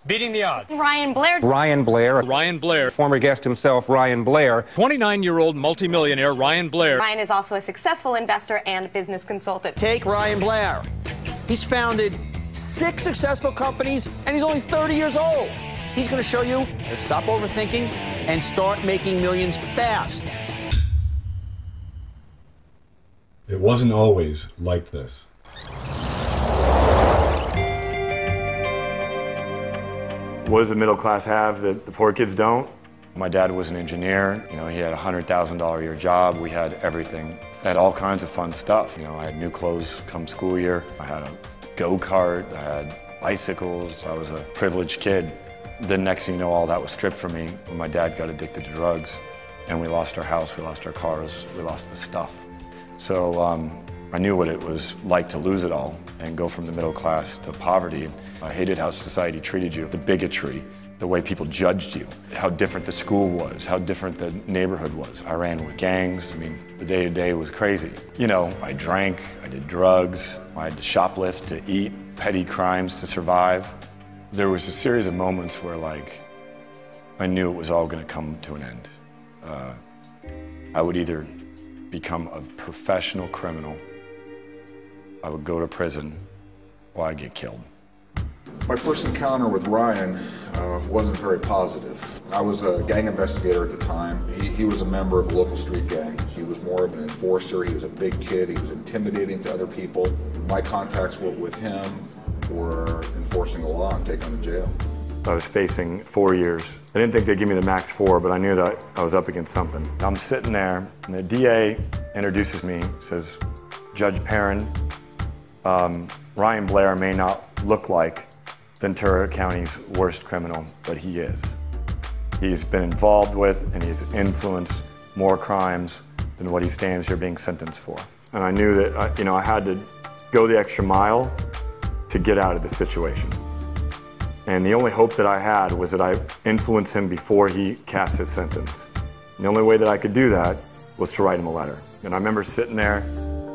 Beating the odds. Ryan Blair. Ryan Blair. Ryan Blair. Former guest himself, Ryan Blair. 29-year-old multimillionaire Ryan Blair. Ryan is also a successful investor and business consultant. Take Ryan Blair. He's founded 6 successful companies, and he's only 30 years old. He's going to show you how to stop overthinking and start making millions fast. It wasn't always like this. What does the middle class have that the poor kids don't? My dad was an engineer. You know, he had a $100,000 a year job. We had everything. I had all kinds of fun stuff. You know, I had new clothes come school year. I had a go-kart. I had bicycles. I was a privileged kid. The next thing you know, all that was stripped from me when my dad got addicted to drugs. And we lost our house, we lost our cars, we lost the stuff. So I knew what it was like to lose it all and go from the middle class to poverty. I hated how society treated you, the bigotry, the way people judged you, how different the school was, how different the neighborhood was. I ran with gangs. I mean, the day-to-day was crazy. You know, I drank, I did drugs, I had to shoplift to eat, petty crimes to survive. There was a series of moments where, like, I knew it was all going to come to an end. I would either become a professional criminal, I would go to prison, or I'd get killed. My first encounter with Ryan wasn't very positive. I was a gang investigator at the time. He was a member of a local street gang. He was more of an enforcer. He was a big kid. He was intimidating to other people. My contacts with him were enforcing the law and taking him to jail. I was facing 4 years. I didn't think they'd give me the max 4, but I knew that I was up against something. I'm sitting there, and the DA introduces me, says, Judge Perrin, Ryan Blair may not look like Ventura County's worst criminal, but he is. He's been involved with and he's influenced more crimes than what he stands here being sentenced for. And I knew that I had to go the extra mile to get out of this situation. And the only hope that I had was that I influence him before he cast his sentence. And the only way that I could do that was to write him a letter. And I remember sitting there,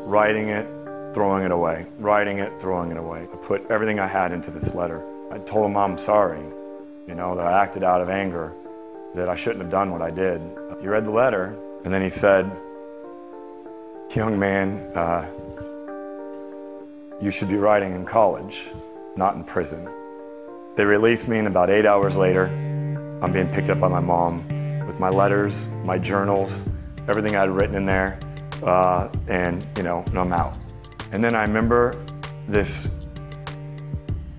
writing it, throwing it away, writing it, throwing it away. I put everything I had into this letter. I told him I'm sorry, that I acted out of anger, that I shouldn't have done what I did. He read the letter, and then he said, young man, you should be writing in college, not in prison. They released me, and about 8 hours later, I'm being picked up by my mom with my letters, my journals, everything I'd written in there, and I'm out. And then I remember this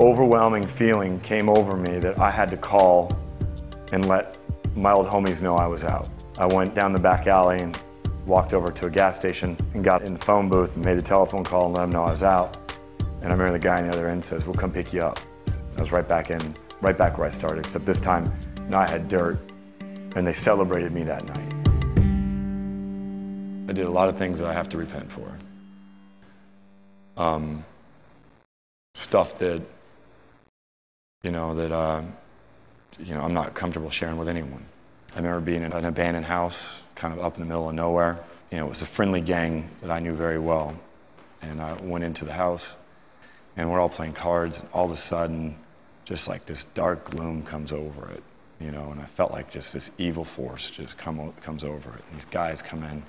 overwhelming feeling came over me that I had to call and let my old homies know I was out. I went down the back alley and walked over to a gas station and got in the phone booth and made the telephone call and let them know I was out. And I remember the guy on the other end says, we'll come pick you up. I was right back where I started, except this time, I had dirt, and they celebrated me that night. I did a lot of things that I have to repent for. Stuff that, I'm not comfortable sharing with anyone. I remember being in an abandoned house, kind of up in the middle of nowhere. It was a friendly gang that I knew very well. And I went into the house, and we're all playing cards, and all of a sudden, just like this dark gloom comes over it, and I felt like just this evil force just comes over it. And these guys come in,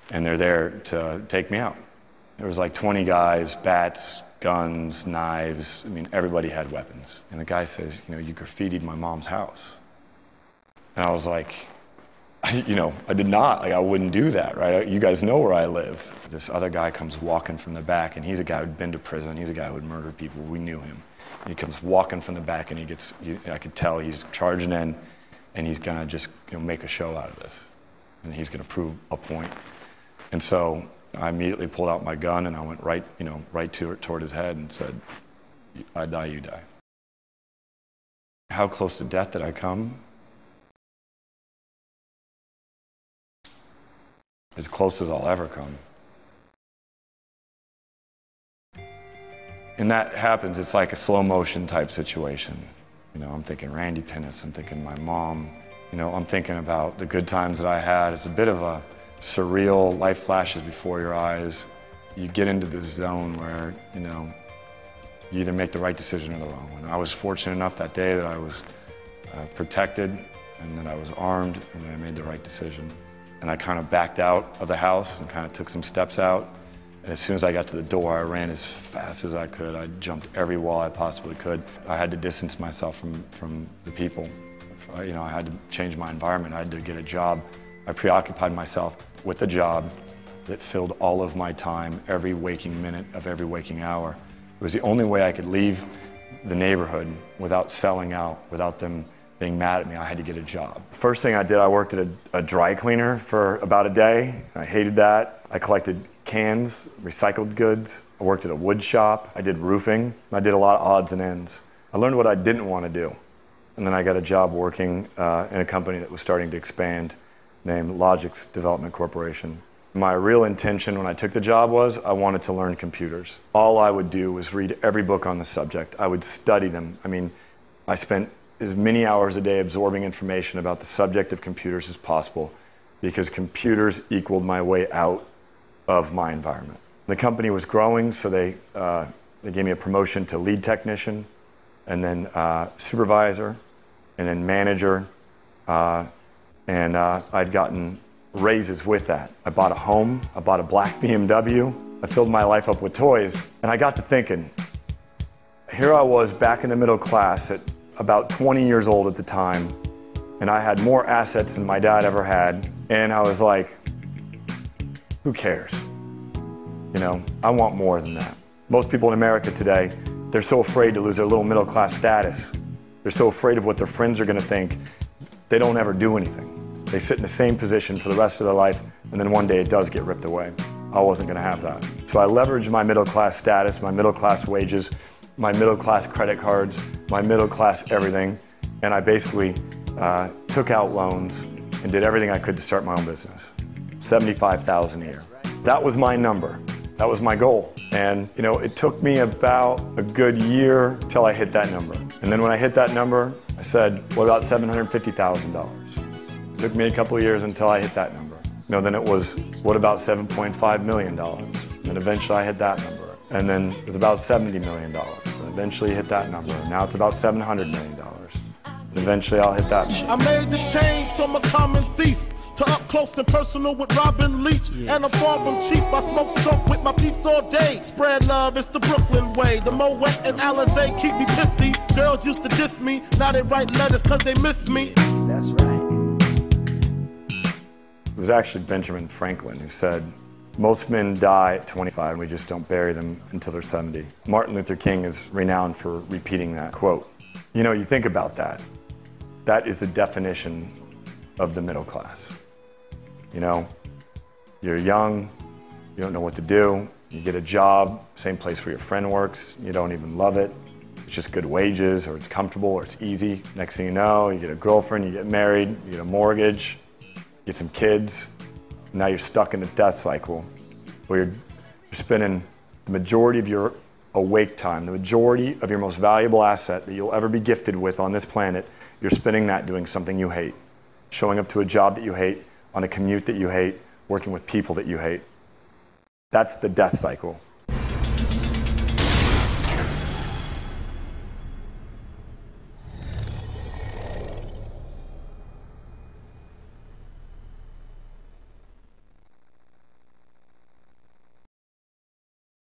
and they're there to take me out. There was like 20 guys, bats, guns, knives. I mean, everybody had weapons. And the guy says, you graffitied my mom's house. And I was like, I did not. Like, I wouldn't do that, right? You guys know where I live. This other guy comes walking from the back, and he's a guy who'd been to prison. He's a guy who had murdered people. We knew him. And he comes walking from the back, and I could tell he's charging in, and he's gonna just make a show out of this. And he's gonna prove a point. And so I immediately pulled out my gun, and I went right toward his head and said, I die, you die. How close to death did I come? As close as I'll ever come. And that happens, it's like a slow motion type situation. I'm thinking Randy Pinnis, I'm thinking my mom, I'm thinking about the good times that I had. It's a bit of a surreal, life flashes before your eyes. You get into this zone where, You either make the right decision or the wrong one. I was fortunate enough that day that I was protected and that I was armed and that I made the right decision. And I kind of backed out of the house and kind of took some steps out. And as soon as I got to the door, I ran as fast as I could. I jumped every wall I possibly could. I had to distance myself from the people. You know, I had to change my environment. I had to get a job. I preoccupied myself with a job that filled all of my time, every waking minute of every waking hour. It was the only way I could leave the neighborhood without selling out, without them being mad at me. I had to get a job. First thing I did, I worked at a dry cleaner for about a day. I hated that. I collected cans, recycled goods. I worked at a wood shop. I did roofing. I did a lot of odds and ends. I learned what I didn't want to do. And then I got a job working in a company that was starting to expand named Logix Development Corporation. My real intention when I took the job was I wanted to learn computers. All I would do was read every book on the subject. I would study them. I mean, I spent as many hours a day absorbing information about the subject of computers as possible because computers equaled my way out of my environment. The company was growing, so they gave me a promotion to lead technician, and then supervisor, and then manager, and I'd gotten raises with that. I bought a home, I bought a black BMW, I filled my life up with toys, and I got to thinking, here I was back in the middle class at about 20 years old at the time, and I had more assets than my dad ever had, and I was like, who cares? You know, I want more than that. Most people in America today, they're so afraid to lose their little middle class status. They're so afraid of what their friends are gonna think, they don't ever do anything. They sit in the same position for the rest of their life, and then one day it does get ripped away. I wasn't gonna have that. So I leveraged my middle class status, my middle class wages, my middle class credit cards, my middle class everything, and I basically took out loans and did everything I could to start my own business. $75,000 a year. That was my number. That was my goal. And you know, it took me about a good year till I hit that number. And then when I hit that number, I said, what about $750,000? It took me a couple of years until I hit that number. You know, then it was, what about $7.5 million? And eventually I hit that number. And then it was about $70 million. And eventually hit that number. And now it's about $700 million. And eventually I'll hit that number. I made this change from a common thief to up close and personal with Robin Leach. And I'm far from cheap, I smoke skunk with my peeps all day. Spread love, it's the Brooklyn way. The Moet and Alizé keep me pissy. Girls used to diss me, now they write letters cause they miss me. That's right. It was actually Benjamin Franklin who said, most men die at 25 and we just don't bury them until they're 70. Martin Luther King is renowned for repeating that quote. You know, you think about that. That is the definition of the middle class. You know, you're young, you don't know what to do, you get a job, same place where your friend works, you don't even love it, it's just good wages, or it's comfortable, or it's easy. Next thing you know, you get a girlfriend, you get married, you get a mortgage, get some kids, and now you're stuck in a death cycle where you're spending the majority of your awake time, the majority of your most valuable asset that you'll ever be gifted with on this planet, you're spending that doing something you hate, showing up to a job that you hate, on a commute that you hate, working with people that you hate. That's the death cycle.